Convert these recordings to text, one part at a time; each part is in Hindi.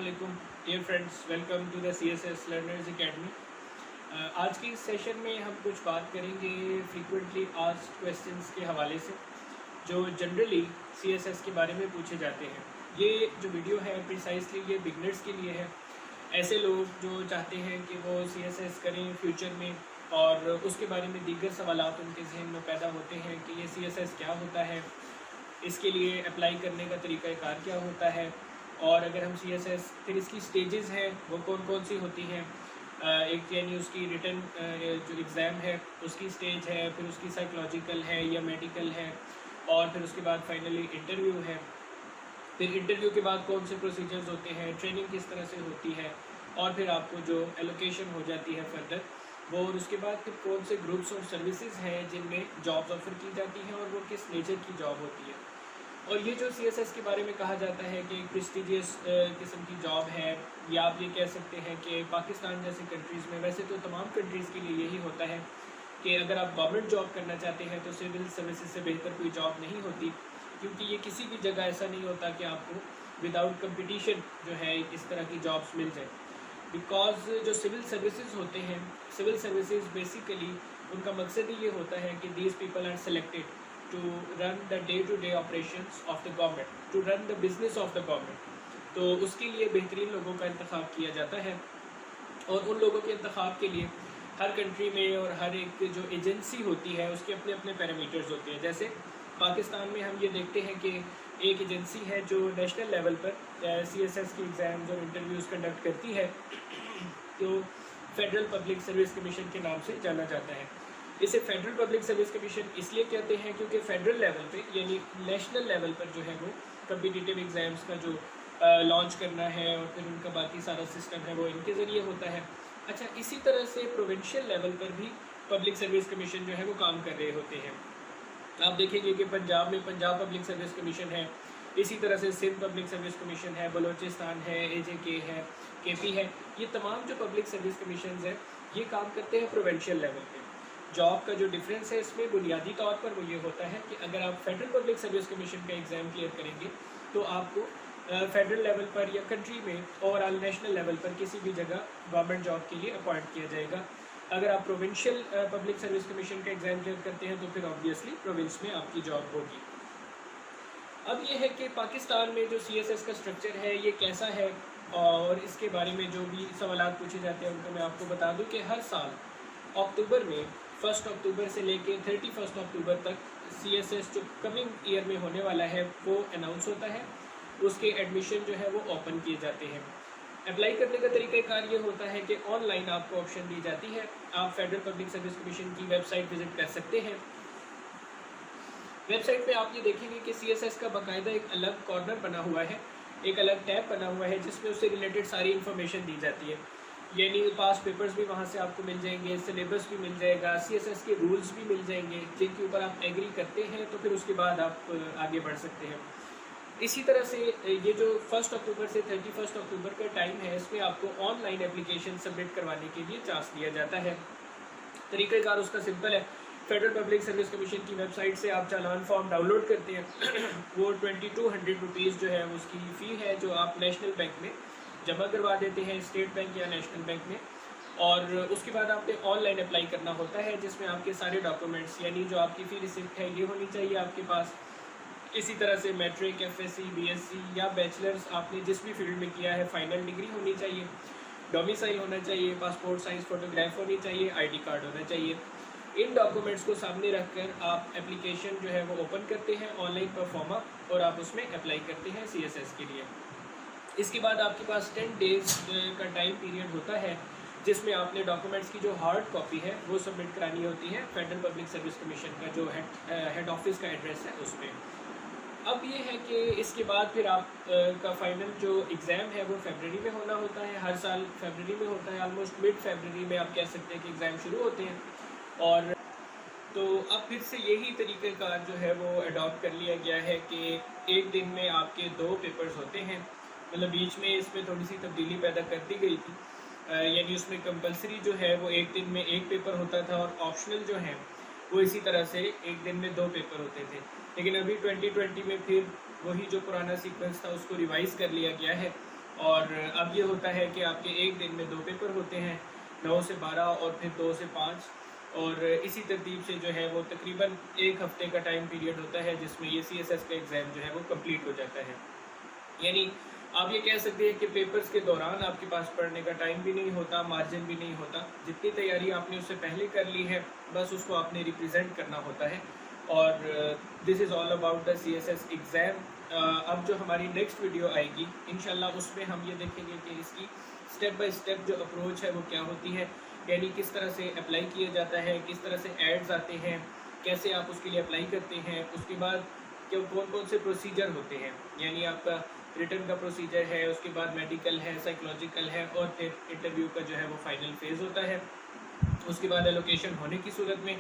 Assalamualaikum dear friends, welcome to the CSS Learners Academy। आज की इस सेशन में हम कुछ बात करेंगे फ्रीक्वेंटली आस्क्ड क्वेश्चंस के हवाले से जो जनरली CSS के बारे में पूछे जाते हैं। ये जो वीडियो है प्रिसाइसली ये बिगनर्स के लिए है, ऐसे लोग जो चाहते हैं कि वो CSS करें फ्यूचर में और उसके बारे में दीगर सवालात उनके जहन में पैदा होते हैं कि ये CSS क्या होता है, इसके लिए अप्लाई करने का तरीक़ाकार क्या होता है, और अगर हम CSS फिर इसकी स्टेजेस हैं वो कौन कौन सी होती हैं। एक यानी उसकी रिटन जो एग्ज़ाम है उसकी स्टेज है, फिर उसकी साइकोलॉजिकल है या मेडिकल है, और फिर उसके बाद फाइनली इंटरव्यू है। फिर इंटरव्यू के बाद कौन से प्रोसीजर्स होते हैं, ट्रेनिंग किस तरह से होती है, और फिर आपको जो एलोकेशन हो जाती है फर्दर वो, और उसके बाद फिर कौन से ग्रुप्स और सर्विसेज हैं जिनमें जॉब्स ऑफ़र की जाती हैं और वो किस नेचर की जॉब होती है। और ये जो CSS के बारे में कहा जाता है कि एक प्रेस्टिजियस किस्म की जॉब है, या आप ये कह सकते हैं कि पाकिस्तान जैसे कंट्रीज़ में, वैसे तो तमाम कंट्रीज़ के लिए यही होता है कि अगर आप गवर्नमेंट जॉब करना चाहते हैं तो सिविल सर्विसेज से बेहतर कोई जॉब नहीं होती, क्योंकि ये किसी भी जगह ऐसा नहीं होता कि आपको विदाउट कंपटीशन जो है इस तरह की जॉब्स मिल जाए। बिकॉज जो सिविल सर्विसेज होते हैं, सिविल सर्विसेज बेसिकली उनका मकसद ही ये होता है कि these people are selected to run the day-to-day operations of the government, to run the business of the government। तो उसके लिए बेहतरीन लोगों का इंतखाब किया जाता है, और उन लोगों के इंतखाब के लिए हर कंट्री में और हर एक जो एजेंसी होती है उसके अपने अपने पैरामीटर्स होते हैं। जैसे पाकिस्तान में हम ये देखते हैं कि एक एजेंसी है जो नेशनल लेवल पर CSS की एग्ज़ाम्स और इंटरव्यूज़ कंडक्ट करती है, तो फेडरल पब्लिक सर्विस कमीशन के नाम से जाना जाता है। इसे फेडरल पब्लिक सर्विस कमीशन इसलिए कहते हैं क्योंकि फेडरल लेवल पे यानी नेशनल लेवल पर जो है वो कम्पिटिटिव एग्ज़ाम्स का जो लॉन्च करना है और फिर उनका बाकी सारा सिस्टम है वो इनके ज़रिए होता है। अच्छा, इसी तरह से प्रोविंशियल लेवल पर भी पब्लिक सर्विस कमीशन जो है वो काम कर रहे होते हैं। आप देखेंगे कि पंजाब में पंजाब पब्लिक सर्विस कमीशन है, इसी तरह से सिंध पब्लिक सर्विस कमीशन है, बलोचिस्तान है, AJK है, KP है। ये तमाम जो पब्लिक सर्विस कमीशन है ये काम करते हैं प्रोविंशियल लेवल पर। जॉब का जो डिफरेंस है इसमें बुनियादी तौर पर वो ये होता है कि अगर आप फेडरल पब्लिक सर्विस कमीशन का एग्ज़ाम क्लियर करेंगे तो आपको फेडरल लेवल पर या कंट्री में ओवरऑल नेशनल लेवल पर किसी भी जगह गवर्नमेंट जॉब के लिए अपॉइंट किया जाएगा। अगर आप प्रोविंशियल पब्लिक सर्विस कमीशन का एग्ज़ाम क्लियर करते हैं तो फिर ऑब्वियसली प्रोविंस में आपकी जॉब होगी। अब ये है कि पाकिस्तान में जो CSS का स्ट्रक्चर है ये कैसा है, और इसके बारे में जो भी सवाल पूछे जाते हैं उनको मैं आपको बता दूँ कि हर साल अक्टूबर में 1 अक्टूबर से लेके 31 अक्टूबर तक CSS जो कमिंग ईयर में होने वाला है वो अनाउंस होता है। उसके एडमिशन जो है वो ओपन किए जाते हैं। अप्लाई करने का तरीक़ाकार ये होता है कि ऑनलाइन आपको ऑप्शन दी जाती है, आप फेडरल पब्लिक सर्विस कमीशन की वेबसाइट विज़िट कर सकते हैं। वेबसाइट पे आप ये देखेंगे कि CSS का बाकायदा एक अलग कॉर्नर बना हुआ है, एक अलग टैब बना हुआ है जिसमें उससे रिलेटेड सारी इन्फॉर्मेशन दी जाती है। यानी पास पेपर्स भी वहाँ से आपको मिल जाएंगे, सिलेबस भी मिल जाएगा, CSS के रूल्स भी मिल जाएंगे जिनके ऊपर आप एग्री करते हैं तो फिर उसके बाद आप आगे बढ़ सकते हैं। इसी तरह से ये जो 1 अक्टूबर से 31 अक्टूबर का टाइम है इसमें आपको ऑनलाइन एप्लीकेशन सबमिट करवाने के लिए चांस दिया जाता है। तरीक़ाकार उसका सिंपल है, फेडरल पब्लिक सर्विस कमीशन की वेबसाइट से आप चालान फॉर्म डाउनलोड करते हैं वो 2200 रुपीज़ जो है उसकी फ़ी है जो आप नेशनल बैंक में जमा करवा देते हैं, स्टेट बैंक या नेशनल बैंक में, और उसके बाद आपने ऑनलाइन अप्लाई करना होता है जिसमें आपके सारे डॉक्यूमेंट्स यानी जो आपकी फ़ी रिसिप्ट है ये होनी चाहिए आपके पास। इसी तरह से मैट्रिक, FSC, BSc या बैचलर्स आपने जिस भी फील्ड में किया है फाइनल डिग्री होनी चाहिए, डोमिसाइल होना चाहिए, पासपोर्ट साइज़ फ़ोटोग्राफ होनी चाहिए, ID कार्ड होना चाहिए। इन डॉक्यूमेंट्स को सामने रखकर आप एप्लीकेशन जो है वो ओपन करते हैं ऑनलाइन परफॉर्मा, और आप उसमें अप्लाई करते हैं CSS के लिए। इसके बाद आपके पास 10 डेज़ का टाइम पीरियड होता है जिसमें आपने डॉक्यूमेंट्स की जो हार्ड कॉपी है वो सबमिट करानी होती है फेडरल पब्लिक सर्विस कमीशन का जो हेड ऑफिस का एड्रेस है उसमें। अब ये है कि इसके बाद फिर आप का फाइनल जो एग्ज़ाम है वो फरवरी में होना होता है, हर साल फरवरी में होता है, ऑलमोस्ट मिड फरवरी में आप कह सकते हैं कि एग्ज़ाम शुरू होते हैं। और तो अब फिर से यही तरीक़ाकार जो है वो अडॉप्ट कर लिया गया है कि एक दिन में आपके 2 पेपर्स होते हैं, मतलब बीच में इसमें थोड़ी सी तब्दीली पैदा कर दी गई थी, यानी उसमें कंपलसरी जो है वो एक दिन में 1 पेपर होता था और ऑप्शनल जो है वो इसी तरह से एक दिन में 2 पेपर होते थे। लेकिन अभी 2020 में फिर वही जो पुराना सीक्वेंस था उसको रिवाइज़ कर लिया गया है और अब ये होता है कि आपके एक दिन में 2 पेपर होते हैं, 9 से 12 और फिर 2 से 5, और इसी तरतीब से जो है वो तकरीबन 1 हफ़्ते का टाइम पीरियड होता है जिसमें ये CSS का एग्ज़ाम जो है वो कंप्लीट हो जाता है। यानी आप ये कह सकते हैं कि पेपर्स के दौरान आपके पास पढ़ने का टाइम भी नहीं होता, मार्जिन भी नहीं होता। जितनी तैयारी आपने उससे पहले कर ली है, बस उसको आपने रिप्रेजेंट करना होता है। और this is all about the CSS exam. अब जो हमारी नेक्स्ट वीडियो आएगी इंशाल्लाह, उसमें हम ये देखेंगे कि इसकी स्टेप बाय स्टेप जो अप्रोच है वो क्या होती है, यानी किस तरह से अप्लाई किया जाता है, किस तरह से एड्स आते हैं, कैसे आप उसके लिए अप्लाई करते हैं, उसके बाद क्यों कौन कौन से प्रोसीजर होते हैं, यानी आपका रिटर्न का प्रोसीजर है, उसके बाद मेडिकल है, साइकोलॉजिकल है, और फिर इंटरव्यू का जो है वो फाइनल फेज़ होता है। उसके बाद एलोकेशन होने की सूरत में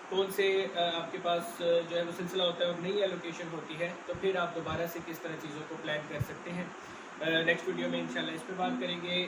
कौन से आपके पास जो है वो सिलसिला होता है और नई एलोकेशन होती है, तो फिर आप दोबारा से किस तरह चीज़ों को प्लान कर सकते हैं। नेक्स्ट वीडियो में इंशाल्लाह इस पर बात करेंगे।